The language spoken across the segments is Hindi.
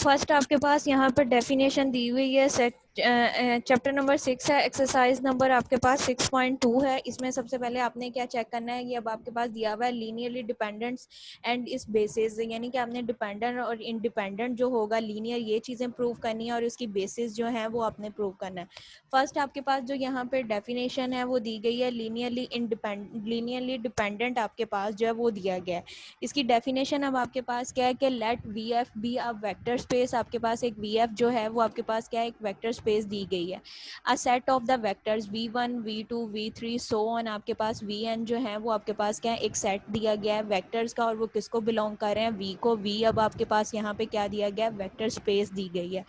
फर्स्ट आपके पास यहाँ पर डेफिनेशन दी हुई है सेट चैप्टर नंबर 6 है, एक्सरसाइज नंबर आपके पास 6.2 है। इसमें सबसे पहले आपने क्या चेक करना है, ये अब आपके पास दिया हुआ है लीनियरली डिपेंडेंट्स एंड इस बेसिस, यानी कि आपने डिपेंडेंट और इंडिपेंडेंट जो होगा लीनियर ये चीज़ें प्रूव करनी है और उसकी बेसिस जो है वो आपने प्रूव करना है। फर्स्ट आपके पास जो यहाँ पे डेफिनेशन है वो दी गई है लीनियरली डिपेंडेंट आपके पास जो है वो दिया गया है। इसकी डेफिनेशन अब आपके पास क्या है कि let V F be a vector space. आपके पास एक वी एफ जो है वो आपके पास क्या है, एक वेक्टर स्पेस दी गई है। A set of the vectors v1 v2 v3 so on. आपके पास vn जो है वो आपके पास क्या है, एक सेट दिया गया है वेक्टर्स का, और वो किसको बिलोंग कर रहे हैं, v को। v अब आपके पास यहाँ पे क्या दिया गया है, वेक्टर स्पेस दी गई है।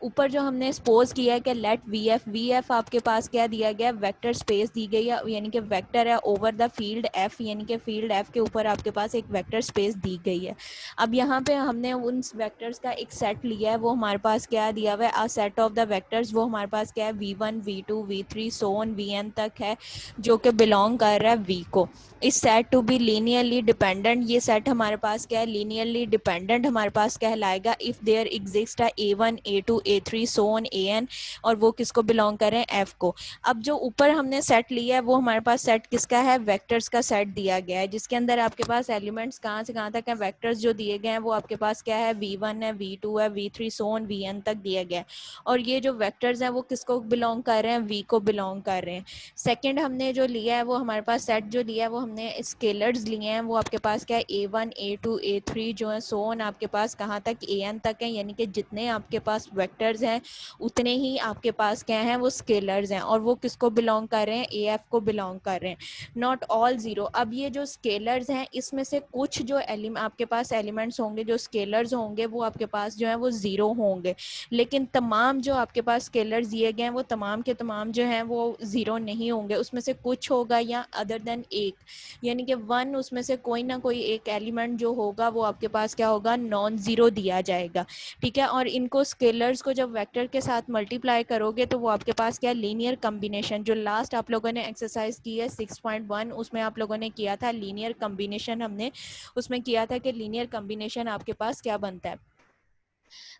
ऊपर जो हमने सपोज किया है कि लेट वी एफ आपके पास क्या दिया गया है, वेक्टर स्पेस दी गई है, यानी कि वेक्टर है ओवर द फील्ड एफ, यानी कि फील्ड एफ के ऊपर आपके पास एक वेक्टर स्पेस दी गई है। अब यहाँ पे हमने उन वेक्टर्स का एक सेट लिया है, वो हमारे पास क्या दिया हुआ है, a set of the vectors, वो हमारे पास क्या है, v1 v2 v3 so on vn तक है, जो कि बिलोंग कर रहा है v को। इस set to be linearly dependent, ये सेट हमारे पास क्या है, लीनियरली डिपेंडेंट हमारे पास कहलाएगा इफ देयर एग्जिस्ट है a1 a2 a3 so on an, और वो किसको बिलोंग कर रहे हैं, f को। अब जो ऊपर हमने सेट लिया है वो हमारे पास सेट किसका है, वेक्टर्स का सेट दिया गया है, जिसके अंदर आपके पास एलिमेंट्स कहाँ से कहाँ तक है, वेक्टर्स जो दिए गए हैं वो आपके पास क्या है, v1 है v2 है v3 सो ऑन vn तक दिया गया है। और ये जो वेक्टर्स हैं वो किसको बिलोंग कर रहे हैं, v को बिलोंग कर रहे हैं। सेकंड हमने जो लिया है वो हमारे पास सेट जो लिया है वो हमने स्केलर्स लिए हैं, वो आपके पास क्या है, a1 a2 a3 जो है सो ऑन आपके पास कहाँ तक, an तक है, यानी कि जितने आपके पास वेक्टर्स हैं उतने ही आपके पास क्या हैं, वो स्केलर्स हैं, और वो किसको बिलोंग कर रहे हैं, af को बिलोंग कर रहे हैं। Not all zero. अब ये जो स्केलर्स हैं इसमें से कुछ जो आपके पास एलिमेंट्स होंगे जो स्केलर्स होंगे वो आपके पास जो है वो जीरो होंगे, लेकिन तमाम जो आपके पास स्केलर्स दिए गए हैं वो तमाम के तमाम जो हैं वो जीरो नहीं होंगे, उसमें से कुछ होगा या अदर देन एक, यानी कि वन, उसमें से कोई ना कोई एक एलिमेंट जो होगा वो आपके पास क्या होगा, नॉन जीरो दिया जाएगा। ठीक है, और इनको स्केलर्स को जब वेक्टर के साथ मल्टीप्लाई करोगे तो वो आपके पास क्या, लीनियर कम्बिनेशन, जो लास्ट आप लोगों ने एक्सरसाइज की है 6.1 उसमें आप लोगों ने किया था लीनियर कम्बिनेशन, हमने उसमें किया था कि लीनियर कम्बिनेशन आपके पास क्या बनता है।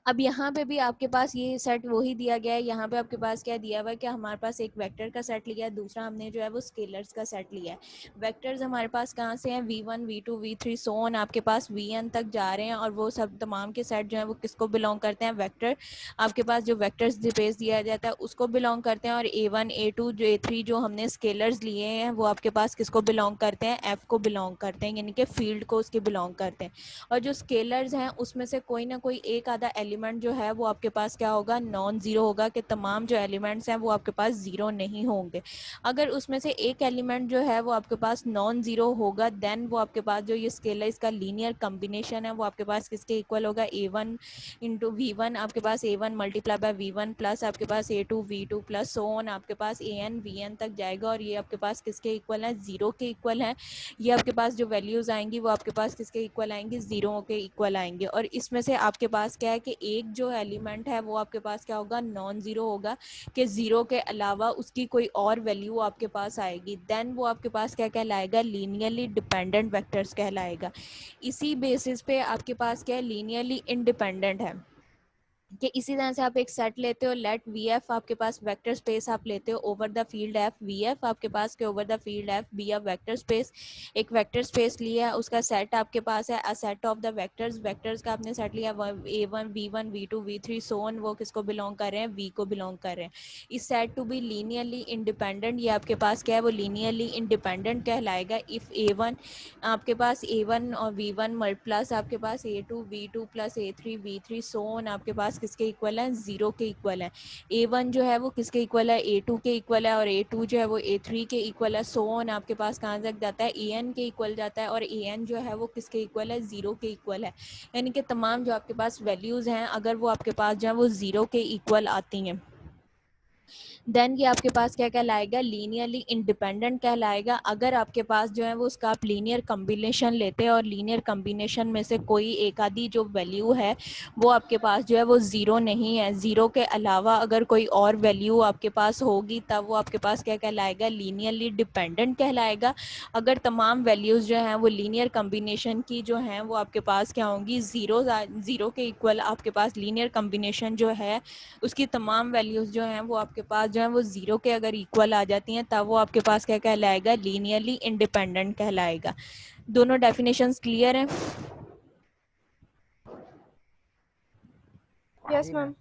अब यहाँ पे भी आपके पास ये सेट वही दिया गया है, यहाँ पे आपके पास क्या दिया हुआ है कि हमारे पास एक वेक्टर का सेट लिया है, दूसरा हमने जो है वो स्केलर्स का सेट लिया है। वेक्टर्स हमारे पास कहाँ से हैं, v1 v2 v3 so on आपके पास vn तक जा रहे हैं, और वो सब तमाम के सेट जो है वो किसको बिलोंग करते हैं, वेक्टर। आपके पास जो वेक्टर्स स्पेस दिया जाता है उसको बिलोंग करते हैं, और a1 a2 a3 जो हमने स्केलर्स लिए हैं वो आपके पास किसको बिलोंग करते हैं, f को बिलोंग करते हैं, यानी कि फील्ड को उसके बिलोंग करते हैं। और जो स्केलर्स हैं उसमें से कोई ना कोई एक आधा एलिमेंट जो है वो आपके पास क्या होगा, नॉन जीरो होगा, कि तमाम जो एलिमेंट्स हैं वो आपके पास जीरो नहीं होंगे। अगर उसमें से एक एलिमेंट जो है वो आपके पास नॉन जीरो होगा, देन वो आपके पास जो ये स्केलर इसका लीनियर कम्बिनेशन है वो आपके पास किसके इक्वल होगा, a1 इंटू v1, आपके पास a1 multiply by v1 plus आपके पास a2 v2 plus so on आपके पास an vn तक जाएगा, और ये आपके पास किसके इक्वल है, जीरो के इक्वल है। ये आपके पास जो वैल्यूज आएंगी वो आपके पास किसके इक्वल आएंगी, जीरो के इक्वल आएंगे। और इसमें से आपके पास क्या है कि एक जो एलिमेंट है वो आपके पास क्या होगा, नॉन जीरो होगा, कि जीरो के अलावा उसकी कोई और वैल्यू आपके पास आएगी, देन वो आपके पास क्या कहलाएगा, लीनियरली डिपेंडेंट वेक्टर्स कहलाएगा। इसी बेसिस पे आपके पास क्या है, लीनियरली इंडिपेंडेंट है, कि इसी तरह से आप एक सेट लेते हो, लेट वी एफ आपके पास वेक्टर स्पेस आप लेते हो over the field F, V F आपके पास के over the field F be a vector space, एक वेक्टर स्पेस लिया है, उसका सेट आपके पास है a set of the vectors, vectors का आपने सेट लिया a1 v1 v2 v3 so on, वो किसको बिलोंग कर रहे हैं, v को बिलोंग कर रहे हैं। इस set to be linearly independent, ये आपके पास क्या है, वो लीनियरली इंडिपेंडेंट कहलाएगा इफ a1 आपके पास a1 और v1 प्लस आपके पास a2 v2 plus a3 v3 so on आपके पास किसके इक्वल है, जीरो के इक्वल है। a1 जो है वो किसके इक्वल है, a2 के इक्वल है, और a2 जो है वो a3 के इक्वल है, सो ऑन आपके पास कहाँ तक जाता है, an के इक्वल जाता है, और an जो है वो किसके इक्वल है, जीरो के इक्वल है। यानी कि तमाम जो आपके पास वैल्यूज हैं अगर वो आपके पास जो है वो जीरो के इक्वल आती हैं, देन ये आपके पास क्या कहलाएगा, लीनियरली इंडिपेंडेंट कहलाएगा। अगर आपके पास जो है वो उसका आप लीनियर कम्बिनेशन लेते हैं और लीनियर कम्बिनेशन में से कोई एक आधी जो वैल्यू है वो आपके पास जो है वो ज़ीरो नहीं है, ज़ीरो के अलावा अगर कोई और वैल्यू आपके पास होगी तब वो आपके पास क्या कहलाएगा, लीनियरली डिपेंडेंट कहलाएगा। अगर तमाम वैल्यूज़ जो हैं वो लीनियर कम्बिनेशन की जो हैं वो आपके पास क्या होंगी, ज़ीरो के इक्वल आपके पास लीनियर कम्बिनेशन जो है उसकी तमाम वैल्यूज़ जो हैं वो आपके पास जो है वो ज़ीरो के अगर इक्वल आ जाती हैं तब वो आपके पास क्या कहलाएगा, लीनियरली इंडिपेंडेंट कहलाएगा। दोनों डेफिनेशंस क्लियर हैं? Yes ma'am.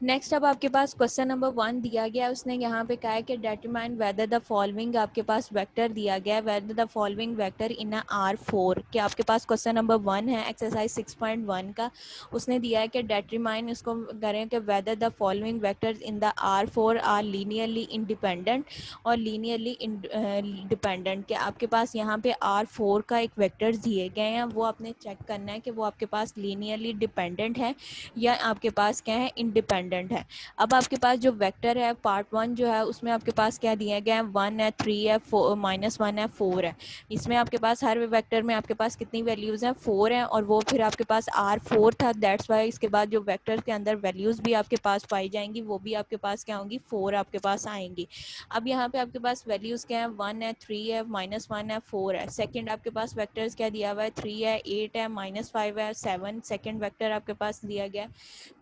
नेक्स्ट अब आपके पास क्वेश्चन नंबर 1 दिया गया है। उसने यहाँ पे कहा है कि डिटरमाइन वेदर द फॉलोइंग, आपके पास वेक्टर दिया गया है, weather the following vector in R4 के आपके पास क्वेश्चन नंबर 1 है एक्सरसाइज 6.1 का। उसने दिया है कि डिटरमाइन, इसको करें कि whether the following vectors in the R4 are linearly independent और लीनियरली डिपेंडेंट। के आपके पास यहाँ पे R4 का एक वेक्टर दिए गए हैं, वो आपने चेक करना है कि वो आपके पास लीनियरली डिपेंडेंट है या आपके पास क्या है, इंडिपेंडेंट है। अब आपके पास जो वेक्टर है पार्ट 1 जो है उसमें आपके पास क्या दिया गया है, 1 है, 3 है, -1 है, 4 है। इसमें आपके पास हर वेक्टर में आपके पास कितनी वैल्यूज़ हैं, 4 हैं, और वो फिर आपके पास R4 था, दैट्स वाई इसके बाद जो वेक्टर के अंदर वैल्यूज़ भी आपके पास पाई जाएंगी वो भी आपके पास क्या होंगी, 4 आपके पास आएंगी। अब यहाँ पे आपके पास वैल्यूज़ क्या है, 1 है, 3 है, -1 है, 4 है। सेकंड आपके पास वेक्टर्स क्या दिया हुआ है, 3 है, 8 है, -5 है, 7 सेकंड वेक्टर आपके पास दिया गया है।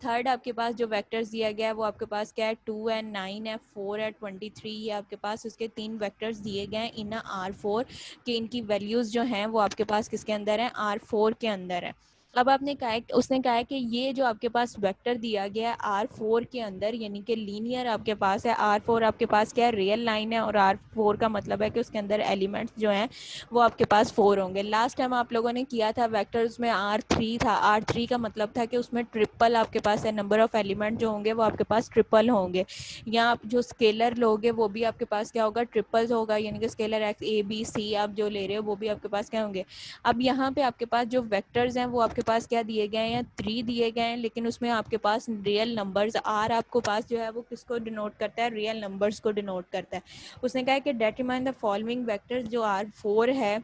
थर्ड आपके पास जो वेक्टर्स दिया गया है वो आपके पास क्या है, 2 है, 9 है, 4 है, 23। ये आपके पास उसके 3 वेक्टर्स दिए गए हैं इन R4 के। इनकी वैल्यूज़ जो हैं वो आपके पास किसके अंदर है, R4 के अंदर है। अब आपने कहा है, उसने कहा है कि ये जो आपके पास वेक्टर दिया गया है R4 के अंदर, यानी कि लीनियर आपके पास है। R4 आपके पास क्या है, रियल लाइन है, और R4 का मतलब है कि उसके अंदर एलिमेंट्स जो हैं वो आपके पास 4 होंगे। लास्ट टाइम आप लोगों ने किया था वेक्टर, उसमें R3 था। R3 का मतलब था कि उसमें ट्रिपल आपके पास है, नंबर ऑफ एलिमेंट जो होंगे वो आपके पास ट्रिपल होंगे। या आप जो स्केलर लोगे वो भी आपके पास क्या होगा, ट्रिपल्स होगा, यानी कि scalar x a b c आप जो ले रहे हो वो भी आपके पास क्या होंगे। अब यहाँ पे आपके पास जो वेक्टर्स हैं वो आपके पास क्या दिए गए हैं, 3 दिए गए हैं, लेकिन उसमें आपके पास रियल नंबर्स आर आपको पास जो है वो किसको डिनोट करता है, रियल नंबर्स को डिनोट करता है। उसने कहा है कि डिटरमाइन द फॉलोइंग वेक्टर्स, जो R4 है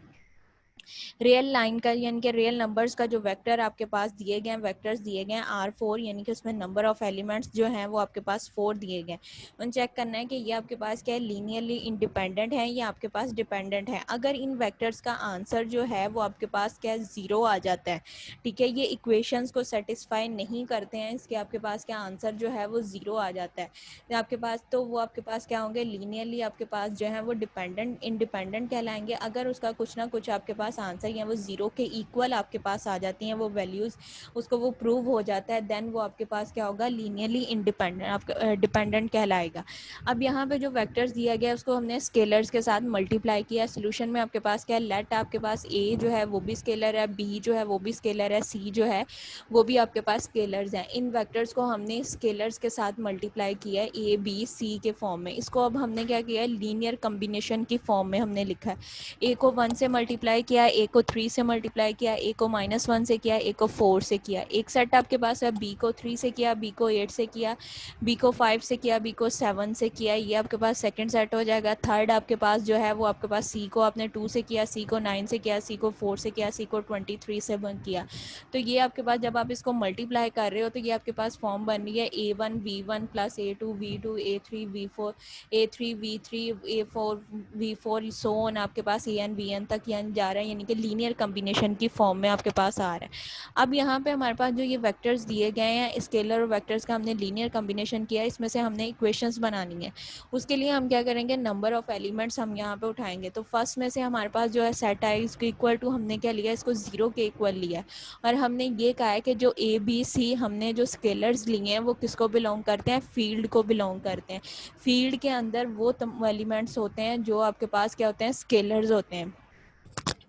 रियल लाइन का, यानी कि रियल नंबर्स का जो वेक्टर आपके पास दिए गए हैं, वेक्टर्स दिए गए हैं R4, यानी कि उसमें नंबर ऑफ एलिमेंट्स जो हैं वो आपके पास 4 दिए गए हैं। उन चेक करना है कि ये आपके पास क्या है, लीनियरली इंडिपेंडेंट है या आपके पास डिपेंडेंट है। अगर इन वेक्टर्स का आंसर जो है वो आपके पास क्या है, 0 आ जाता है, ठीक है, ये इक्वेशंस को सेटिस्फाई नहीं करते हैं, इसके आपके पास क्या आंसर जो है वो 0 आ जाता है आपके पास, तो वो आपके पास क्या होंगे, लीनियरली आपके पास जो है वो डिपेंडेंट इंडिपेंडेंट कहलाएंगे। अगर उसका कुछ ना कुछ आपके पास आंसर या वो 0 के इक्वल आपके पास आ जाती हैं वो वैल्यूज़, उसको वो प्रूव हो जाता है, देन वो आपके पास क्या होगा, लीनियरली इंडिपेंडेंट आपका डिपेंडेंट कहलाएगा। अब यहाँ पे जो वेक्टर्स दिया गया है उसको हमने स्केलर्स के साथ मल्टीप्लाई किया। सोल्यूशन में आपके पास क्या है, लेट आपके पास ए जो है वो भी स्केलर है, बी जो है वो भी स्केलर है, सी जो है वो भी आपके पास स्केलर्स हैं। इन वेक्टर्स को हमने स्केलर्स के साथ मल्टीप्लाई किया है ए बी सी के फॉर्म में। इसको अब हमने क्या किया है, लीनियर कम्बिनेशन की फॉर्म में हमने लिखा है। ए को 1 से मल्टीप्लाई किया, ए को 3 से मल्टीप्लाई किया, ए को -1 से किया, ए को 4 से किया। एक सेट आपके पास है, बी को 3 से किया, बी को 8 से किया, बी को 5 से किया, बी को 7 से किया। ये आपके पास सेकंड सेट हो जाएगा। थर्ड आपके पास जो है वो आपके पास सी को आपने 2 से किया, सी को 9 से किया, सी को 4 से किया, सी को 23 से किया। तो ये आपके पास जब आप इसको मल्टीप्लाई कर रहे हो तो ये आपके पास फॉर्म बन रही है A1 V1 plus A2 V2 A3 V4 A3 V3 A4 V4 so on, आपके पास AN VN तक यानी जा रहा है, यानी कि लीनियर कम्बिनेशन की फॉर्म में आपके पास आ रहा है। अब यहाँ पे हमारे पास जो ये वेक्टर्स दिए गए हैं, स्केलर और वेक्टर्स का हमने लीनियर कम्बिनेशन किया है, इसमें से हमने इक्वेशंस बनानी है। उसके लिए हम क्या करेंगे, नंबर ऑफ एलिमेंट्स हम यहाँ पे उठाएंगे। तो फर्स्ट में से हमारे पास जो है सेट है, इसको इक्वल टू हमने क्या लिया, इसको 0 के इक्वल लिया है। और हमने ये कहा है कि जो ए बी सी हमने जो स्केलर्स लिए हैं वो किसको बिलोंग करते हैं, फील्ड को बिलोंग करते हैं। फील्ड के अंदर वो एलिमेंट्स होते हैं जो आपके पास क्या होते हैं, स्केलर्स होते हैं।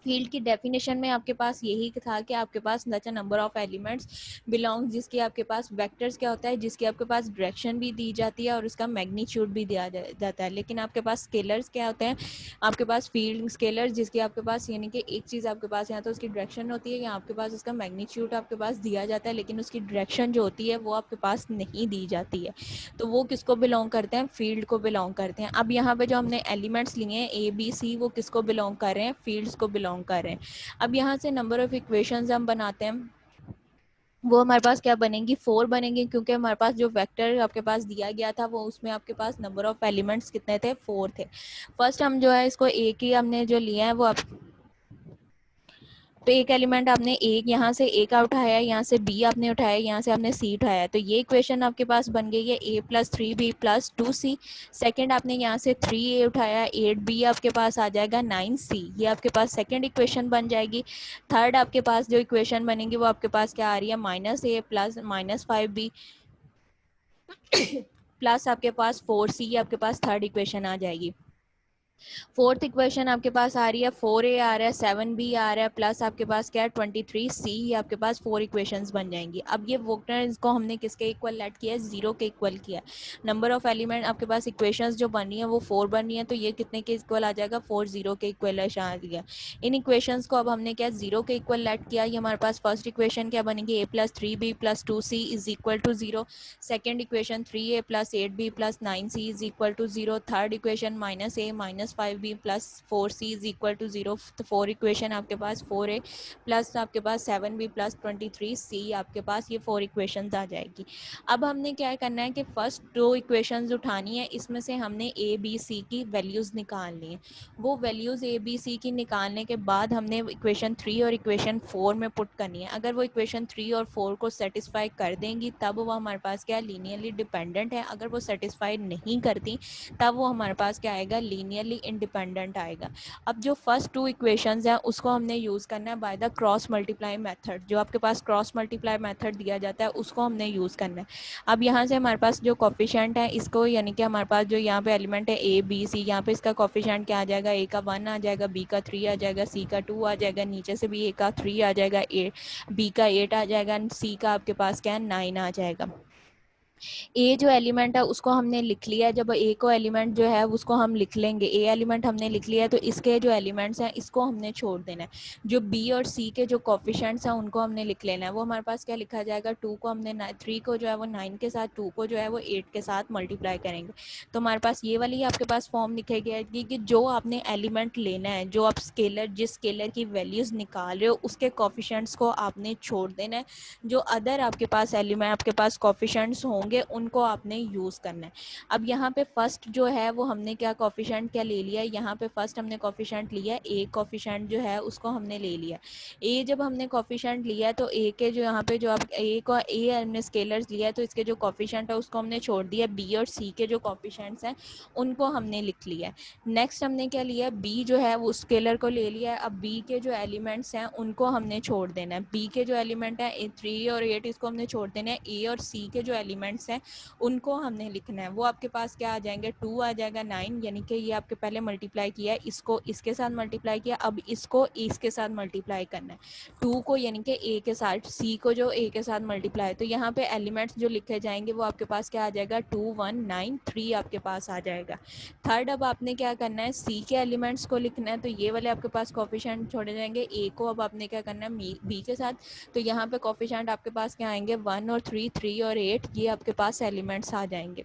फील्ड की डेफिनेशन में आपके पास यही था कि आपके पास such number of elements belong, जिसकी आपके पास वेक्टर्स क्या होता है, जिसकी आपके पास डायरेक्शन भी दी जाती है और उसका मैग्नीट्यूड भी दिया जाता है। लेकिन आपके पास स्केलर्स क्या होते हैं, आपके पास फील्ड स्केलर्स जिसकी आपके पास यानी कि एक चीज़ आपके पास यहाँ तो उसकी डायरेक्शन होती है, या आपके पास उसका मैग्नीट्यूड आपके पास दिया जाता है, लेकिन उसकी डायरेक्शन जो होती है वो आपके पास नहीं दी जाती है। तो वो किसको बिलोंग करते हैं, फील्ड को बिलोंग करते हैं। अब यहाँ पे जो हमने एलिमेंट्स लिए हैं ए बी सी, वो किसको बिलोंग कर रहे हैं, फील्ड्स को बिलोंग कर रहे हैं। अब यहाँ से नंबर ऑफ इक्वेशंस हम बनाते हैं, वो हमारे पास क्या बनेंगी, 4 बनेंगी, क्योंकि हमारे पास जो वेक्टर आपके पास दिया गया था वो उसमें आपके पास नंबर ऑफ एलिमेंट्स कितने थे, 4 थे। फर्स्ट हम जो है इसको एक ही हमने जो लिया है वो आप, तो एक एलिमेंट आपने एक यहाँ से ए का उठाया, यहाँ से बी आपने उठाया, यहाँ से आपने सी उठाया, तो ये इक्वेशन आपके पास बन गई है ए plus 3b plus 2c। Second आपने यहाँ से 3a उठाया, 8b आपके पास आ जाएगा 9c, ये आपके पास सेकेंड इक्वेशन बन जाएगी। थर्ड आपके पास जो इक्वेशन बनेगी वो आपके पास क्या आ रही है, -a प्लस -5b प्लस आपके पास 4c, आपके पास थर्ड इक्वेशन आ जाएगी। फोर्थ इक्वेशन आपके पास आ रही है 4a आ रहा है, 7b आ रहा है, प्लस आपके पास क्या है 23c, ये आपके पास 4 इक्वेशंस बन जाएंगी। अब ये वेक्टर को हमने किसके इक्वल लेट किया है, 0 के इक्वल किया है। नंबर ऑफ एलिमेंट आपके पास इक्वेशंस जो बन रही है वो 4 बन रही है, तो ये कितने के इक्वल आ जाएगा, 4 0 के इक्वल आ गया। इन इक्वेशंस को अब हमने क्या 0 के इक्वल लेट किया, ये हमारे पास फर्स्ट इक्वेशन क्या बनेगी, a plus 3b plus 2c is equal to 0। Second equation 3a plus 8b plus 9c is equal to 0। Third equation -a minus 5b plus 4c is equal to 0। तो फोर इक्वेशन आपके पास 4a प्लस आपके पास 7b प्लस 23c, आपके पास ये 4 इक्वेशंस आ जाएगी। अब हमने क्या करना है कि फर्स्ट 2 इक्वेशंस उठानी है, इसमें से हमने a b c की वैल्यूज़ निकालनी है। वो वैल्यूज़ a b c की निकालने के बाद हमने इक्वेशन 3 और इक्वेशन 4 में पुट करनी है। अगर वो इक्वेशन 3 और 4 को सेटिस्फाई कर देंगी तब वो हमारे पास क्या लीनियरली डिपेंडेंट है, अगर वो सेटिस्फाई नहीं करती तब वो हमारे पास क्या आएगा, लीनियरली इंडिपेंडेंट आएगा। अब जो फर्स्ट 2 इक्वेशंस हैं उसको हमने यूज़ करना है by the cross multiply method. जो आपके पास क्रॉस मल्टीप्लाई मेथड दिया जाता है उसको हमने यूज़ करना है। अब यहाँ से हमारे पास जो कोफिशिएंट है इसको, यानी कि हमारे पास जो यहाँ पे एलिमेंट है ए बी सी, यहाँ पे इसका कोफिशिएंट क्या आ जाएगा, ए का 1 आ जाएगा, बी का 3 आ जाएगा, सी का 2 आ जाएगा, नीचे से भी ए का 3 आ जाएगा, ए बी का 8 आ जाएगा, सी का आपके पास क्या है 9 आ जाएगा। ए जो एलिमेंट है उसको हमने लिख लिया। जब ए को एलिमेंट जो है उसको हम लिख लेंगे, ए एलिमेंट हमने लिख लिया है, तो इसके जो एलिमेंट्स हैं इसको हमने छोड़ देना है। जो बी और सी के जो कोफिशिएंट्स हैं उनको हमने लिख लेना है। वो हमारे पास क्या लिखा जाएगा, 2 को हमने 3 को जो है वो 9 के साथ, 2 को जो है वो 8 के साथ मल्टीप्लाई करेंगे। तो हमारे पास ये वाली आपके पास फॉर्म लिखी गई है कि जो आपने एलिमेंट लेना है, जो आप स्केलर जिस स्केलर की वैल्यूज़ निकाल रहे हो उसके कोफिशिएंट्स को आपने छोड़ देना है। जो अदर आपके पास एलिमेंट आपके पास कोफिशिएंट्स होंगे उनको आपने यूज़ करना है। अब यहाँ पे फर्स्ट जो है वो हमने क्या कोफिशिएंट क्या ले लिया है, यहाँ पे फर्स्ट हमने कोफिशिएंट लिया है ए कोफिशिएंट जो है उसको हमने ले लिया। ए जब हमने कोफिशिएंट लिया तो ए के जो यहाँ पे जो आप ए को ए हमने स्केलर्स लिया है तो इसके जो कोफिशिएंट है उसको हमने छोड़ दिया। बी और सी के जो कोफिशिएंट्स हैं उनको हमने लिख लिया। नेक्स्ट हमने क्या लिया, बी जो है वो स्केलर को ले लिया है। अब बी के जो एलिमेंट्स हैं उनको हमने छोड़ देना है। बी के जो एलिमेंट है 3 और 8 इसको हमने छोड़ देना है। ए और सी के जो एलिमेंट्स हैं उनको हमने लिखना है। वो आपके पास क्या आ जाएंगे, 2 आ जाएगा 9, यानी कि ये आपके पहले मल्टीप्लाई किया है, इसको इसके साथ मल्टीप्लाई किया, अब इसको इसके साथ मल्टीप्लाई करना है। 2 को यानी कि ए के साथ, सी को जो ए के साथ मल्टीप्लाई, तो यहाँ पे एलिमेंट्स जो लिखे जाएंगे वो आपके पास क्या आ जाएगा, 2 1 9 3 आपके पास आ जाएगा। थर्ड अब आपने क्या करना है, सी के एलिमेंट्स को लिखना है, तो ये वाले आपके पास कोफिशिएंट छोड़े जाएंगे। ए को अब आपने क्या करना है बी के साथ, तो यहाँ पे कोफिशिएंट आपके पास क्या आएंगे 1 और 3 3 और 8, ये आपके पास एलिमेंट्स आ जाएंगे।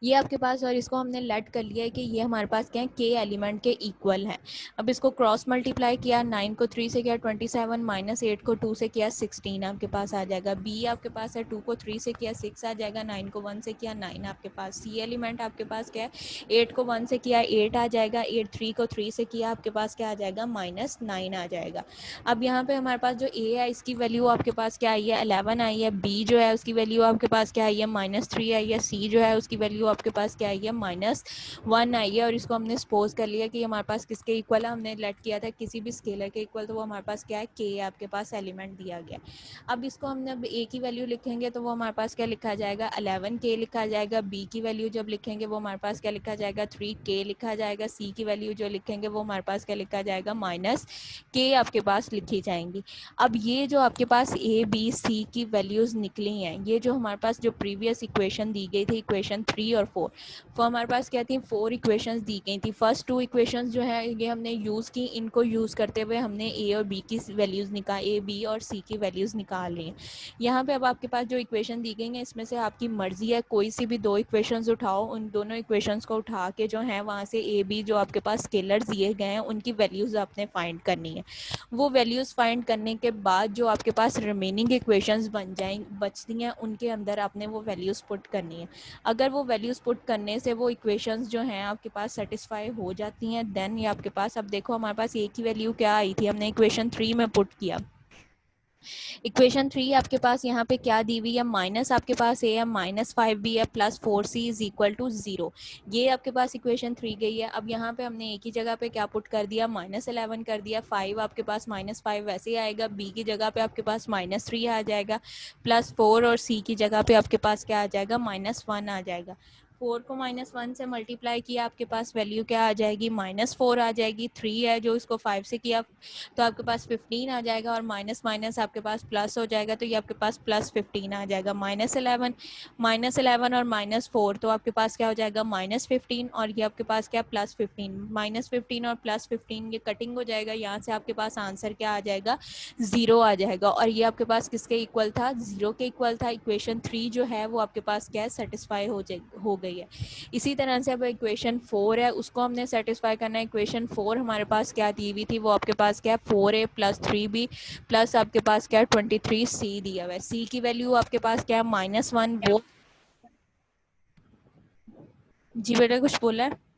ये आपके पास, और इसको हमने लेट कर लिया है कि ये हमारे पास क्या है, के एलिमेंट के इक्वल है। अब इसको क्रॉस मल्टीप्लाई किया, 9 को 3 से किया 27, -8 को 2 से किया 16 आपके पास आ जाएगा। बी आपके पास है 2 को 3 से किया 6 आ जाएगा, 9 को 1 से किया 9 आपके पास। सी एलिमेंट आपके पास क्या है, 8 को 1 से किया 8 आ जाएगा, 8 3 को 3 से किया आपके पास क्या आ जाएगा, -9 आ जाएगा। अब यहाँ पे हमारे पास जो ए है इसकी वैल्यू आपके पास क्या आई है, 11 आई है। बी जो है उसकी वैल्यू आपके पास क्या आई है, -3 आई है। सी जो है उसकी वैल्यू आपके पास क्या आई है, -1 आई है, और इसको हमने सपोज कर लिया कि हमारे पास किसके इक्वल है, हमने लेट किया था किसी भी स्केलर के इक्वल, तो वो हमारे पास क्या है, k आपके पास एलिमेंट दिया गया। अब इसको हमने अब a की वैल्यू लिखेंगे तो वो हमारे पास क्या लिखा जाएगा, 11k लिखा जाएगा। b की वैल्यू जब लिखेंगे वो हमारे पास क्या लिखा जाएगा, 3k लिखा जाएगा। c की वैल्यू जो लिखेंगे वो हमारे पास क्या लिखा जाएगा, -k आपके पास लिखी जाएंगी। अब ये जो आपके पास a b c की वैल्यूज निकली हैं, ये जो हमारे पास जो प्रीवियस इक्वेशन दी गई थी, इक्वेशन 3 और 4, वो हमारे पास क्या थी, 4 इक्वेशंस दी गई थी। फर्स्ट 2 इक्वेशंस जो है ये हमने यूज़ की, इनको यूज़ करते हुए हमने a और b की वैल्यूज़ निकाल, a b और c की वैल्यूज़ निकाल ली हैं। यहाँ पे अब आपके पास जो इक्वेशन दी गई हैं इसमें से आपकी मर्जी है कोई सी भी 2 इक्वेशंस उठाओ, उन दोनों इक्वेशंस को उठा के जो है वहाँ से a b जो आपके पास स्केलर्स दिए गए हैं उनकी वैल्यूज़ आपने फाइंड करनी है। वो वैल्यूज़ फाइंड करने के बाद जो आपके पास रिमेनिंग इक्वेशंस बचती हैं उनके अंदर आपने वो वैल्यूज़ पुट करनी है। अगर वो वैल्यूज़ पुट करने से वो इक्वेशंस जो हैं आपके पास सेटिस्फाई हो जाती हैं, देन ये आपके पास, अब देखो हमारे पास a की वैल्यू क्या आई थी, हमने इक्वेशन 3 में पुट किया। इक्वेशन 3 आपके पास यहाँ पे क्या दी हुई है, माइनस आपके पास a है, -5b है, +4c इज इक्वल टू 0। ये आपके पास इक्वेशन 3 गई है। अब यहाँ पे हमने a की जगह पे क्या पुट कर दिया, -11 कर दिया। 5 आपके पास -5 वैसे ही आएगा, b की जगह पे आपके पास -3 आ जाएगा, +4 और c की जगह पे आपके पास क्या आ जाएगा, -1 आ जाएगा। 4 को -1 से मल्टीप्लाई किया, आपके पास वैल्यू क्या आ जाएगी, -4 आ जाएगी। 3 है जो इसको 5 से किया तो आपके पास 15 आ जाएगा, और माइनस माइनस आपके पास प्लस हो जाएगा, तो ये आपके पास +15 आ जाएगा। -11 और -4 तो आपके पास क्या हो जाएगा, -15, और ये आपके पास क्या, +15। -15 और +15 ये कटिंग हो जाएगा, यहाँ से आपके पास आंसर क्या आ जाएगा, 0 आ जाएगा। और ये आपके पास किसके इक्वल था, 0 के इक्वल था। इक्वेशन 3 जो है वो आपके पास क्या है, सेटिस्फाई हो गई है। इसी तरह से अब इक्वेशन 4 है, उसको हमने सेटिस्फाई करना है। इक्वेशन 4 हमारे पास क्या दी हुई थी, वो आपके पास क्या है, 4a + 3b प्लस आपके पास क्या है, 23c दिया हुआ है। c की वैल्यू आपके पास क्या है, -1। वो जी बेटा कुछ बोला है,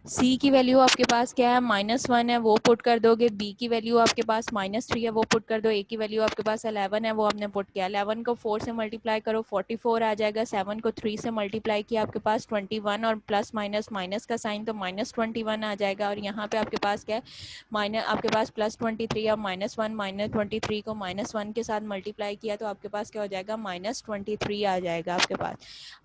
सी की वैल्यू आपके पास क्या है, -1 है, वो पुट कर दोगे। बी की वैल्यू आपके पास -3 है, वो पुट कर दो। ए की वैल्यू आपके पास 11 है, वो आपने पुट किया। 11 को 4 से मल्टीप्लाई करो, 44 आ जाएगा। 7 को 3 से मल्टीप्लाई किया, आपके पास 21, और प्लस माइनस माइनस का साइन तो -21 आ जाएगा। और यहाँ पे आपके पास क्या है, आपके पास +23 और -1, -23 को -1 के साथ मल्टीप्लाई किया तो आपके पास क्या हो जाएगा, -23 आ जाएगा आपके पास।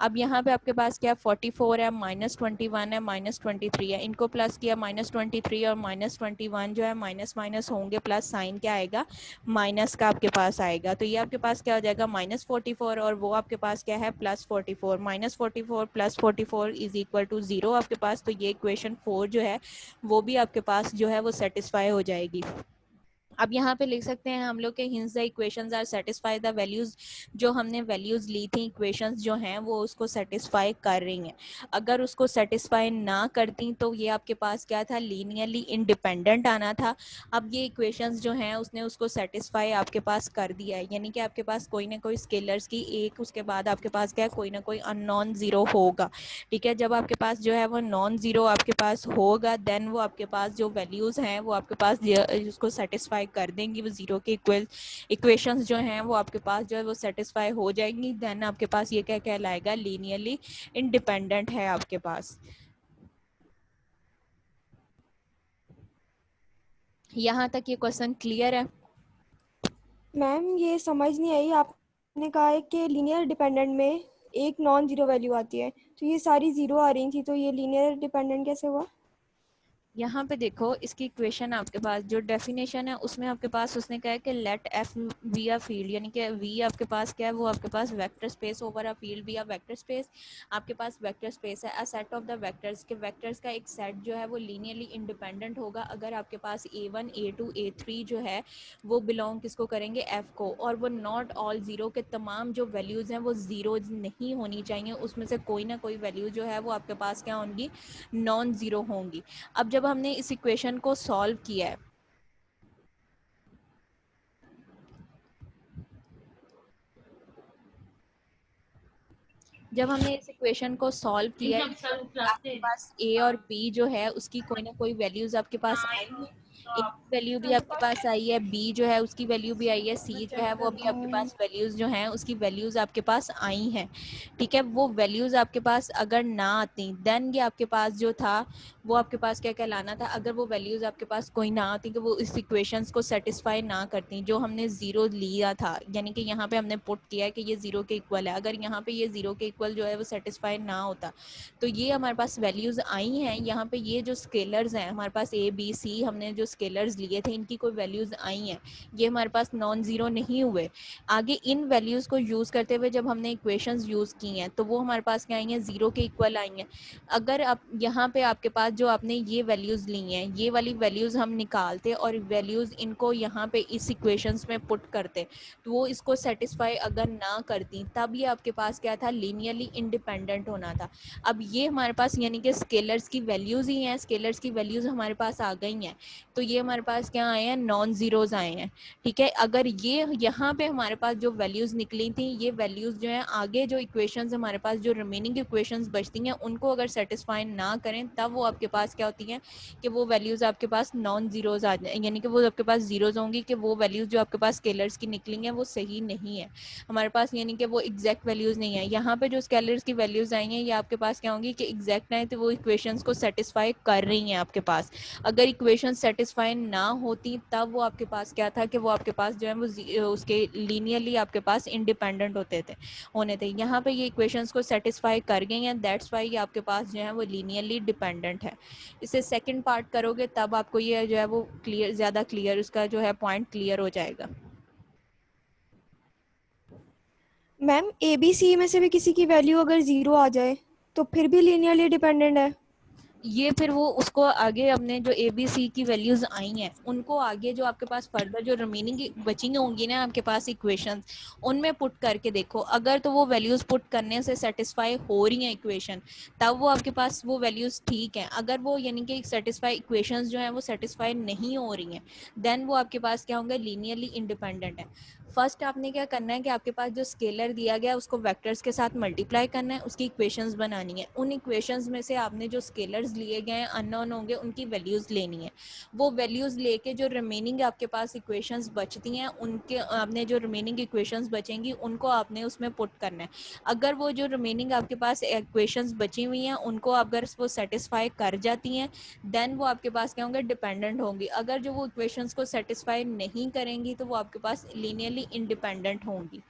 अब यहाँ पे आपके पास क्या, 44 है, -21 है, -23 है, इनको प्लस किया, -23 और -21 जो है माइनस माइनस होंगे, प्लस साइन क्या आएगा, माइनस का आपके पास आएगा। तो ये आपके पास क्या हो जाएगा, -44, और वो आपके पास क्या है, +44। -44 + 44 इज इक्वल टू 0 आपके पास। तो ये इक्वेशन 4 जो है वो भी आपके पास जो है वो सेटिस्फाई हो जाएगी। अब यहाँ पे लिख सकते हैं हम लोग के hence the equations are satisfy the values, जो हमने वैल्यूज ली थी इक्वेशंस जो हैं वो उसको सेटिस्फाई कर रही हैं। अगर उसको सेटिस्फाई ना करती तो ये आपके पास क्या था, लीनियरली इंडिपेंडेंट आना था। अब ये इक्वेशंस जो हैं उसने उसको सेटिस्फाई आपके पास कर दिया है, यानी कि आपके पास कोई ना कोई स्केलर्स की एक, उसके बाद आपके पास क्या है, कोई ना कोई अननोन जीरो होगा। ठीक है, जब आपके पास जो है वो नॉन जीरो आपके पास होगा, देन वो आपके पास जो वैल्यूज हैं वो आपके पास उसको सेटिस्फाई कर देंगी। वो जीरो के इक्वेशंस जो हैं वो आपके पास जो है वो सेटिस्फाई हो जाएंगी। देन आपके पास ये क्या कहलाएगा, लीनियरली इंडिपेंडेंट है आपके पास। यहाँ तक ये क्वेश्चन क्लियर है? मैम ये समझ नहीं आई, आपने कहा है कि लीनियर डिपेंडेंट में एक नॉन जीरो वैल्यू आती है, तो ये सारी जीरो आ रही थी, तो ये लीनियर डिपेंडेंट कैसे हुआ? यहाँ पे देखो, इसकी इक्वेशन आपके पास जो डेफिनेशन है उसमें आपके पास उसने कहा है कि let f be a field, यानी कि वी आपके पास क्या है, वो आपके पास vector space over a field be a vector space. आपके पास वेक्टर स्पेस है, a set of the vectors के वेक्टर्स का एक सेट जो है वो लीनियरली इंडिपेंडेंट होगा अगर आपके पास a1 a2 a3 जो है वो बिलोंग किसको करेंगे, एफ को। और वो नॉट ऑल जीरो के तमाम जो वैल्यूज़ हैं वो जीरो नहीं होनी चाहिए, उसमें से कोई ना कोई वैल्यू जो है वो आपके पास क्या होंगी, नॉन जीरो होंगी। अब जब हमने इस इक्वेशन को सॉल्व किया है, जब हमने इस इक्वेशन को सॉल्व किया है, आपके पास ए और बी जो है उसकी कोई ना कोई वैल्यूज आपके पास आएंगी। ए वैल्यू भी आपके पास आई है, बी जो है उसकी वैल्यू भी आई है, सी जो है वो अभी आपके पास वैल्यूज जो हैं उसकी वैल्यूज आपके पास आई हैं, ठीक है। वो वैल्यूज आपके पास अगर ना आती देन ये आपके पास जो था वो आपके पास क्या कहलाना था, अगर वो वैल्यूज आपके पास कोई ना आती कि वो इस इक्वेशंस को सेटिस्फाई ना करती, जो हमने जीरो लिया था, यानी कि यहाँ पे हमने पुट किया है कि ये जीरो के इक्वल है, अगर यहाँ पे ये जीरो के इक्वल जो है वो सेटिस्फाई ना होता तो ये हमारे पास वैल्यूज आई हैं। यहाँ पे ये जो स्केलर्स हैं हमारे पास ए बी सी, हमने जो स्केलर्स लिए थे इनकी कोई वैल्यूज आई हैं, ये हमारे पास नॉन जीरो नहीं हुए। आगे इन वैल्यूज को यूज करते हुए जब हमने इक्वेशंस यूज की हैं तो वो हमारे पास क्या आई हैं, जीरो के इक्वल आई हैं। अगर आप यहाँ पे आपके पास जो आपने ये वैल्यूज ली हैं, ये वाली वैल्यूज हम निकालते और वैल्यूज इनको यहाँ पे इस इक्वेशंस में पुट करते तो वो इसको सेटिस्फाई अगर ना करती तब ये आपके पास क्या था, लीनियरली इंडिपेंडेंट होना था। अब ये हमारे पास यानी कि स्केलर्स की वैल्यूज ही हैं, स्केलर्स की वैल्यूज हमारे पास आ गई हैं, तो ये हमारे पास क्या आए हैं, नॉन जीरोज आए हैं, ठीक है। अगर ये यहाँ पे हमारे पास जो वैल्यूज निकली थी, ये वैल्यूज जो है आगे जो इक्वेशंस हमारे पास जो रिमेनिंग इक्वेशंस बचती हैं उनको अगर सेटिस्फाई ना करें तब वो आपके पास क्या होती हैं कि वो वैल्यूज आपके पास नॉन जीरोज आ जाए, यानी कि वो आपके पास जीरोज होंगी कि वो वैल्यूज जो आपके पास स्केलर्स की निकली हैं वो सही नहीं है हमारे पास, यानी कि वो एग्जैक्ट वैल्यूज नहीं है। यहाँ पे जो स्केलर्स की वैल्यूज आई हैं ये आपके पास क्या होंगी कि एग्जैक्ट है, तो वो इक्वेशंस को सेटिस्फाई कर रही हैं आपके पास। अगर इक्वेशन सेटिस्फाई ना होती तब वो आपके पास क्या था कि वो आपके पास जो है वो उसके लीनियरली आपके पास इंडिपेंडेंट होने थे। यहाँ पे ये इक्वेशंस को सेटिस्फाई कर गई हैं, दैट्स वाई ये आपके पास जो है वो लीनियरली डिपेंडेंट है। इसे सेकंड पार्ट करोगे तब आपको ये जो है वो क्लियर, ज़्यादा क्लियर उसका जो है पॉइंट क्लियर हो जाएगा। मैम ए बी सी में से भी किसी की वैल्यू अगर ज़ीरो आ जाए तो फिर भी लीनियरली डिपेंडेंट है? ये फिर वो उसको आगे हमने जो ए बी सी की वैल्यूज आई हैं उनको आगे जो आपके पास फर्दर जो रिमेनिंग बची होंगी ना आपके पास इक्वेशंस, उनमें पुट करके देखो, अगर तो वो वैल्यूज पुट करने से सेटिस्फाई हो रही हैं इक्वेशन तब वो आपके पास वो वैल्यूज ठीक हैं। अगर वो यानी कि सेटिस्फाई इक्वेशंस जो हैं वो सेटिस्फाई नहीं हो रही हैं देन वो आपके पास क्या होंगे, लीनियरली इंडिपेंडेंट है। फर्स्ट आपने क्या करना है कि आपके पास जो स्केलर दिया गया उसको वेक्टर्स के साथ मल्टीप्लाई करना है, उसकी इक्वेशंस बनानी है। उन इक्वेशंस में से आपने जो स्केलर्स लिए गए हैं अननोन होंगे उनकी वैल्यूज लेनी है। वो वैल्यूज लेके जो रिमेनिंग आपके पास इक्वेशंस बचती हैं उनके आपने जो रिमेनिंग इक्वेशंस बचेंगी उनको आपने उसमें पुट करना है। अगर वो जो रिमेनिंग आपके पास इक्वेशंस बची हुई हैं उनको अगर वो सेटिस्फाई कर जाती हैं देन वो आपके पास क्या होंगे, डिपेंडेंट होंगी। अगर जो वो इक्वेशंस को सेटिस्फाई नहीं करेंगी तो वो आपके पास लीनियरली इंडिपेंडेंट होंगी।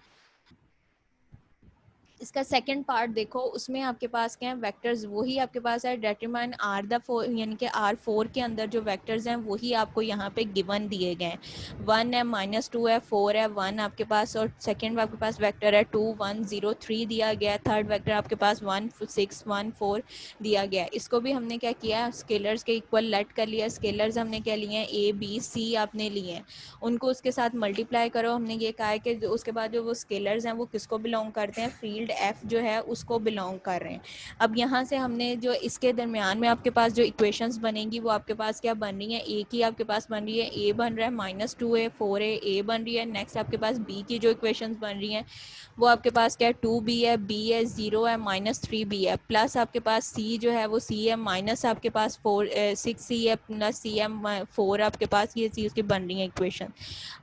इसका सेकंड पार्ट देखो, उसमें आपके पास क्या है, वेक्टर्स वही आपके पास है, डिटरमाइन आर द फोर, यानी कि आर फोर के अंदर जो वेक्टर्स हैं वही आपको यहाँ पे गिवन दिए गए हैं। 1 है, -2 है, 4 है, 1 आपके पास, और सेकंड आपके पास वेक्टर है 2 1 0 3 दिया गया है। थर्ड वेक्टर आपके पास 1 6 1 4 दिया गया है। इसको भी हमने क्या किया, स्केलर्स के इक्वल लेट कर लिया। स्केलर्स हमने क्या लिए हैं, ए बी सी आपने लिए हैं, उनको उसके साथ मल्टीप्लाई करो। हमने ये कहा है कि उसके बाद जो वो स्केलर्स हैं वो किसको बिलोंग करते हैं, फील्ड एफ जो है उसको बिलोंग कर रहे हैं। अब यहाँ से हमने जो इसके दरमियान में आपके पास जो इक्वेशंस बनेंगी वो आपके पास क्या बन रही है, ए की आपके पास बन रही है, ए बन रहा है, -2 है, 4 है, ए बन रही है। नेक्स्ट आपके पास बी की जो इक्वेशंस बन रही हैं वो आपके पास क्या है, 2b है, b है, 0 है, -3b है, प्लस आपके पास c जो है वो c है, माइनस आपके पास 6c है, प्लस c है 4 आपके पास, ये चीज़ की बन रही है इक्वेशन।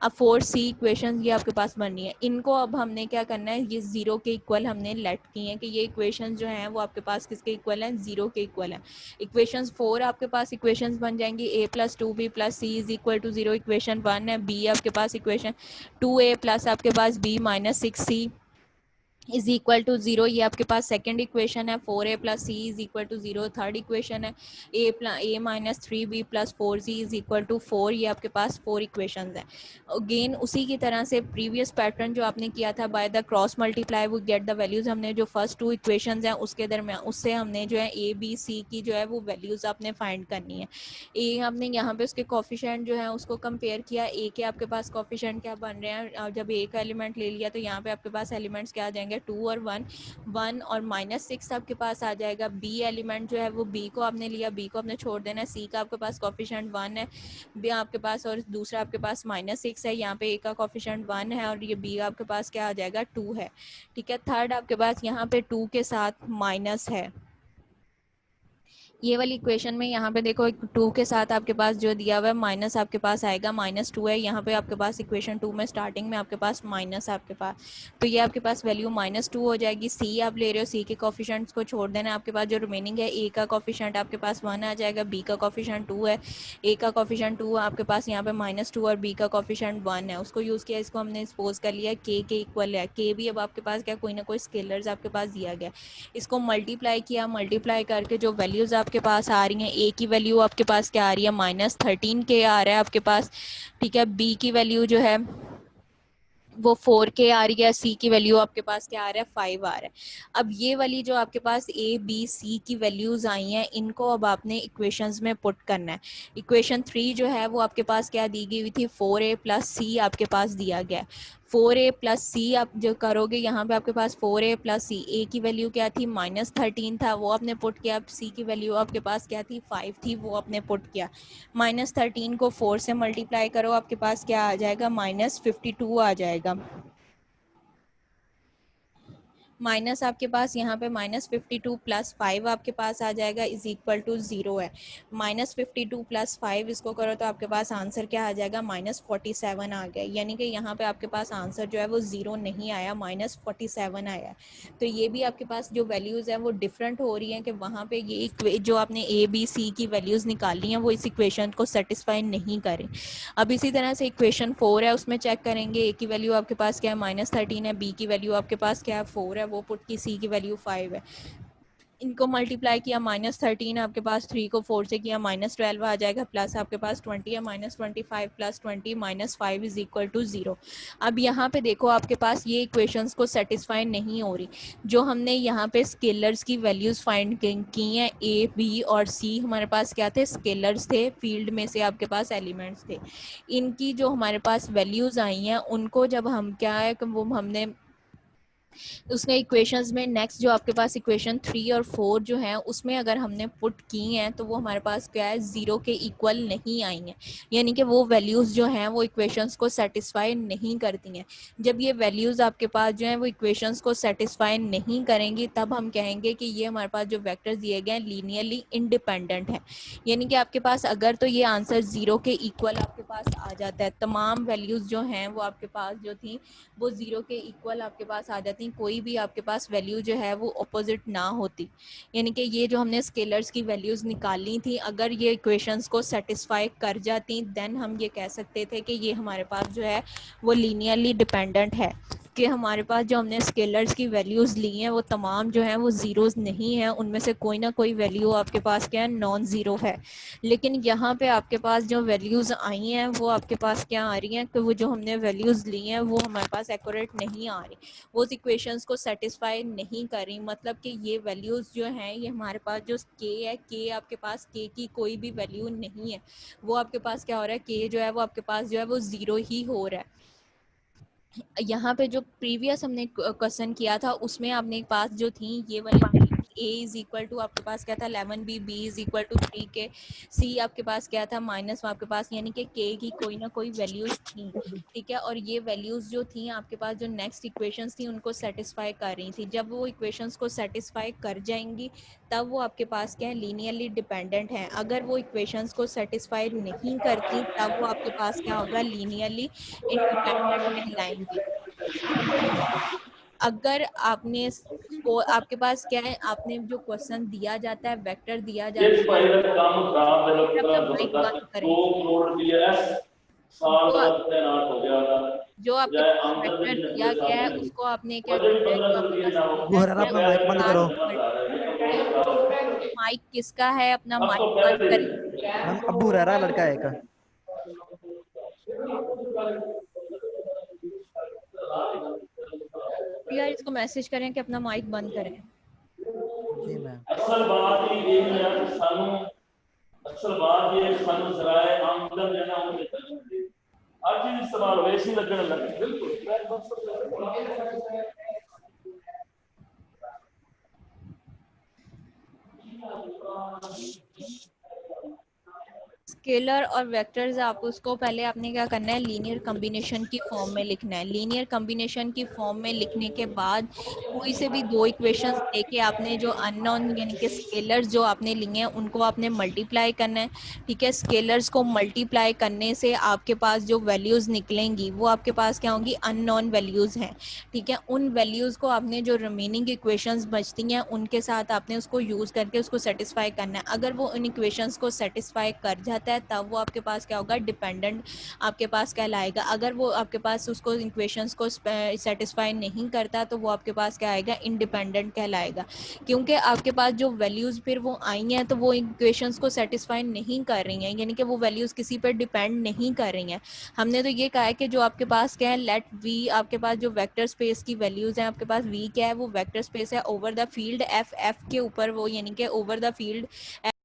अब 4c इक्वेशन ये आपके पास बन रही है। इनको अब हमने क्या करना है, ये जीरो के इक्वल हमने लेट की हैं कि ये इक्वेशन जो हैं वो आपके पास किसके इक्वल हैं, जीरो के इक्वल हैं। इक्वेशंस 4 आपके पास इक्वेशंस बन जाएंगी, a + 2b + c is equal to 0, equation 1 है। b आपके पास इक्वेशन 2a प्लस आपके पास b -6c is equal to 0, ये आपके पास सेकंड इक्वेशन है। 4a + c is equal to 0 third equation है। a -3b + 4c is equal to 4, ये आपके पास 4 इक्वेशंस हैं। अगेन उसी की तरह से प्रीवियस पैटर्न जो आपने किया था, बाय द क्रॉस मल्टीप्लाई वो गेट द वैल्यूज, हमने जो फर्स्ट 2 इक्वेशंस हैं उसके दरमियान उससे हमने जो है a b c की जो है वो वैल्यूज आपने फाइंड करनी है। ए हमने यहाँ पे उसके कोफिशिएंट जो है उसको कंपेयर किया, ए के आपके पास कोफिशिएंट क्या बन रहे हैं, जब ए का एलिमेंट ले लिया तो यहाँ पे आपके पास एलिमेंट्स क्या आ जाएंगे, 2 और 1, 1 और -6 आपके पास आ जाएगा। बी एलिमेंट जो है वो बी को आपने लिया, बी को आपने छोड़ देना है। सी का आपके पास कोफिशिएंट 1 है बी आपके पास, और दूसरा आपके पास -6 है। यहाँ पे ए का कोफिशिएंट 1 है और ये बी आपके पास क्या आ जाएगा, 2 है, ठीक है। थर्ड आपके पास यहाँ पे 2 के साथ माइनस है, ये वाली इक्वेशन में यहाँ पे देखो, एक 2 के साथ आपके पास जो दिया हुआ है माइनस आपके पास आएगा, -2 है यहाँ पे आपके पास इक्वेशन 2 में स्टार्टिंग में आपके पास माइनस आपके पास, तो ये आपके पास वैल्यू -2 हो जाएगी। सी आप ले रहे हो, सी के कोफिशिएंट्स को छोड़ देना, आपके पास जो रिमेनिंग है ए का कोफिशिएंट आपके पास 1 आ जाएगा, बी का कोफिशिएंट 2 है, ए का कोफिशिएंट 2 आपके पास यहाँ पे -2 और बी का कोफिशिएंट 1 है, उसको यूज़ किया, इसको हमने सपोज कर लिया के इक्वल है, के भी अब आपके पास क्या कोई ना कोई स्केलर्स आपके पास दिया गया, इसको मल्टीप्लाई किया, मल्टीप्लाई करके जो वैल्यूज़ आपके पास आ रही हैं, ए की वैल्यू आपके पास क्या आ रही है -13 के आ रहा है आपके पास, ठीक है। बी की वैल्यू जो है वो 4 के आ रही है, सी की वैल्यू आपके पास क्या आ रहा है 5 आ रहा है। अब ये वाली जो आपके पास ए बी सी की वैल्यूज आई हैं, इनको अब आपने इक्वेशंस में पुट करना है। इक्वेशन 3 जो है वो आपके पास क्या दी गई हुई थी, 4a प्लस सी आपके पास दिया गया है। 4a प्लस सी आप जो करोगे यहाँ पे आपके पास 4a प्लस सी, ए की वैल्यू क्या थी -13 था, वो आपने पुट किया, सी की वैल्यू आपके पास क्या थी 5 थी, वो आपने पुट किया। -13 को 4 से मल्टीप्लाई करो, आपके पास क्या आ जाएगा -52 आ जाएगा। माइनस आपके पास यहाँ पे -52 प्लस 5 आपके पास आ जाएगा इज इक्वल टू 0 है। -52 प्लस 5 इसको करो तो आपके पास आंसर क्या आ जाएगा -47 आ गया, यानी कि यहाँ पे आपके पास आंसर जो है वो 0 नहीं आया, -47 आया। तो ये भी आपके पास जो वैल्यूज़ है वो डिफरेंट हो रही हैं कि वहाँ पे ये जो आपने ए बी सी की वैल्यूज़ निकाली हैं वो इस इक्वेशन को सेटिस्फाई नहीं करें। अब इसी तरह से इक्वेशन 4 है, उसमें चेक करेंगे, ए की वैल्यू आपके पास क्या है -13 है, बी की वैल्यू आपके पास क्या है 4 है, वो पुट की, सी की वैल्यू 5 है, इनको मल्टीप्लाई किया, -13 आपके पास 3 को 4 से किया -12 आ जाएगा, प्लस आपके पास 20 है, -25 प्लस 20 -5 इज इक्वल टू 0। अब यहाँ पे देखो आपके पास ये इक्वेशंस को सेटिस्फाई नहीं हो रही, जो हमने यहाँ पे स्केलर्स की वैल्यूज फाइंड की हैं, ए बी और सी हमारे पास क्या थे, स्केलर्स थे, फील्ड में से आपके पास एलिमेंट्स थे, इनकी जो हमारे पास वैल्यूज आई हैं उनको जब हम क्या है वो हमने उसने इक्वेशंस में नेक्स्ट जो आपके पास इक्वेशन 3 और 4 जो है उसमें अगर हमने पुट की हैं तो वो हमारे पास क्या है 0 के इक्वल नहीं आई हैं, यानी कि वो वैल्यूज़ जो हैं वो इक्वेशंस को सेटिस्फाई नहीं करती हैं। जब ये वैल्यूज़ आपके पास जो हैं वो इक्वेशंस को सेटिस्फाई नहीं करेंगी तब हम कहेंगे कि ये हमारे पास जो वेक्टर्स दिए गए हैं लीनियरली इंडिपेंडेंट है, यानी कि आपके पास अगर तो ये आंसर 0 के इक्वल आपके पास आ जाता है, तमाम वैल्यूज़ जो हैं वो आपके पास जो थी वो 0 के इक्वल आपके पास आ जाती, कोई भी आपके पास वैल्यू जो है वो अपोजिट ना होती, यानी कि ये जो हमने स्केलर्स की वैल्यूज़ निकाली थी अगर ये इक्वेशंस को सेटिस्फाई कर जाती देन हम ये कह सकते थे कि ये हमारे पास जो है वो लीनियरली डिपेंडेंट है, कि हमारे पास जो हमने स्केलर्स की वैल्यूज़ ली हैं वो तमाम जो हैं वो ज़ीरोज़ नहीं हैं, उनमें से कोई ना कोई वैल्यू आपके पास क्या है नॉन ज़ीरो है। लेकिन यहाँ पे आपके पास जो वैल्यूज़ आई हैं वो आपके पास क्या आ रही हैं कि वो जो हमने वैल्यूज़ ली हैं वो हमारे पास एक्यूरेट नहीं आ रही, वो उस इक्वेशंस को सेटिस्फाई नहीं कर रही, मतलब कि ये वैल्यूज़ जो हैं ये हमारे पास जो के है, के आपके पास के की कोई भी वैल्यू नहीं है, वो आपके पास क्या हो रहा है, के जो है वो आपके पास जो है वो 0 ही हो रहा है। यहाँ पे जो प्रीवियस हमने क्वेश्चन किया था उसमें आपने पास जो थी ये वाली a इज इक्वल टू आपके पास क्या था 11 b इज इक्वल टू 3 के, c आपके पास क्या था माइनस आपके पास, यानी कि k की कोई ना कोई वैल्यूज थी, ठीक है, और ये वैल्यूज जो थी आपके पास जो नेक्स्ट इक्वेशंस थी उनको सेटिस्फाई कर रही थी, जब वो इक्वेशंस को सेटिस्फाई कर जाएंगी तब वो आपके पास क्या है लीनियरली डिपेंडेंट है, अगर वो इक्वेशंस को सेटिस्फाई नहीं करती तब वो आपके पास क्या होगा लीनियरली इंडिपेंडेंट कहलाएंगी। अगर आपने आपके पास क्या है, आपने जो क्वेश्चन दिया जाता है वेक्टर दिया जिस जाता है, भाई का काम खराब है लोग फिर का अपना माइक जबरदस्त बंद करें, 2 करोड़ रुपया साल जो का तैनात हो गया था, जो आपके बजाय पास आमदन वेक्टर में दिया पूरे गया साल है में उसको आपने क्या वजह भी करना है, जो 15 आपके रुपये पास ना हो। अबू स्टूडेंट हरारा है अपना उसके माइक बंद साथ करो। माइक किसका है, अपना अब माइक तो बंद पहले करें। मैम अबू हरारा लड़का है एक। यार इसको मैसेज करें कि अपना माइक बंद करें। जी मैम। असल बात ये है कि सानू असल बात ये सानू जराए आमदन लेना होने चाहिए, हर चीज इस्तेमाल हो एसी लगने लगे बिल्कुल। स्केलर और वेक्टर्स आप उसको पहले आपने क्या करना है, लीनियर कॉम्बिनेशन की फॉर्म में लिखना है। लीनियर कॉम्बिनेशन की फॉर्म में लिखने के बाद कोई से भी दो इक्वेशंस लेके आपने जो अननोन यानी कि स्केलर्स जो आपने लिए हैं उनको आपने मल्टीप्लाई करना है। ठीक है, स्केलर्स को मल्टीप्लाई करने से आपके पास जो वैल्यूज़ निकलेंगी वो आपके पास क्या होंगी, अननोन वैल्यूज़ हैं। ठीक है, उन वैल्यूज़ को आपने जो रिमेनिंग इक्वेशंस बचती हैं उनके साथ आपने उसको यूज़ करके उसको सेटिस्फाई करना है। अगर वो उन इक्वेशंस को सेटिस्फाई कर जाता है तब वो आपके पास क्या होगा, डिपेंडेंट आपके पास कहलाएगा। अगर वो आपके पास उसको इक्वेशंस को सेटिस्फाई नहीं करता तो वो आपके पास क्या आएगा, इंडिपेंडेंट कहलाएगा। क्योंकि आपके पास जो वैल्यूज़ फिर वो आई हैं तो वो इक्वेशंस को सेटिस्फाई नहीं कर रही हैं, यानी कि वो वैल्यूज़ किसी पर डिपेंड नहीं कर रही हैं। हमने तो ये कहा है कि जो आपके पास क्या है, लेट वी, आपके पास जो वेक्टर स्पेस की वैल्यूज़ हैं, आपके पास वी क्या है, वो वेक्टर स्पेस है over the field F. F के ऊपर वो यानी कि ओवर द फील्ड